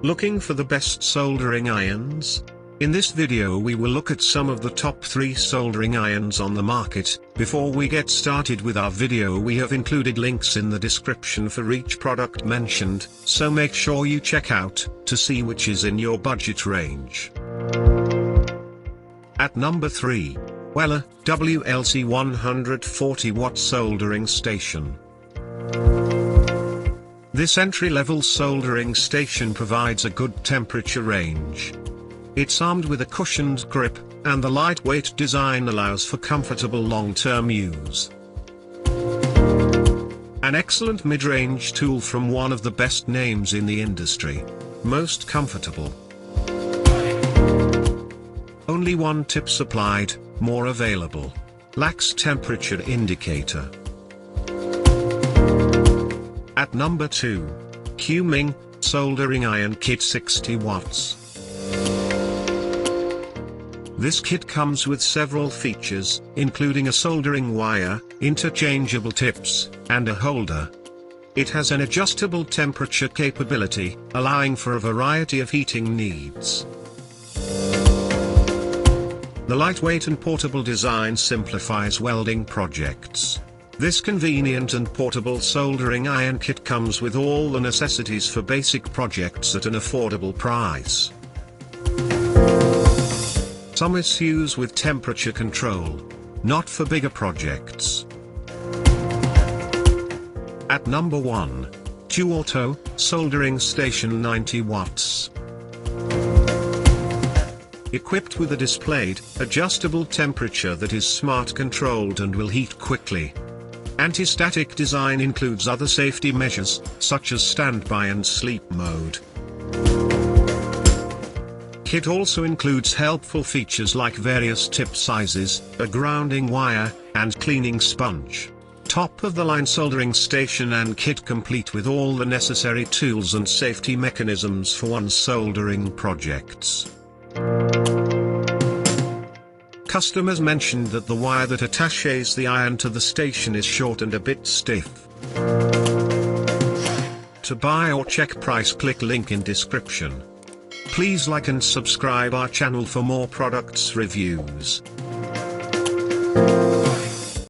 Looking for the best soldering irons? In this video we will look at some of the top 3 soldering irons on the market. Before we get started with our video, we have included links in the description for each product mentioned, so make sure you check out to see which is in your budget range. At number 3. Weller WLC 140 watt soldering station. This entry-level soldering station provides a good temperature range. It's armed with a cushioned grip, and the lightweight design allows for comfortable long-term use. An excellent mid-range tool from one of the best names in the industry. Most comfortable. Only one tip supplied, more available. Lacks temperature indicator. At number 2. Q-MING Soldering Iron Kit 60 watts. This kit comes with several features, including a soldering wire, interchangeable tips, and a holder. It has an adjustable temperature capability, allowing for a variety of heating needs. The lightweight and portable design simplifies welding projects. This convenient and portable soldering iron kit comes with all the necessities for basic projects at an affordable price. Some issues with temperature control. Not for bigger projects. At number 1. TOAUTO Soldering Station 90 watts. Equipped with a displayed, adjustable temperature that is smart controlled and will heat quickly. Anti-static design includes other safety measures, such as standby and sleep mode. Kit also includes helpful features like various tip sizes, a grounding wire, and cleaning sponge. Top-of-the-line soldering station and kit complete with all the necessary tools and safety mechanisms for one's soldering projects. Customers mentioned that the wire that attaches the iron to the station is short and a bit stiff. To buy or check price, click link in description. Please like and subscribe our channel for more products reviews.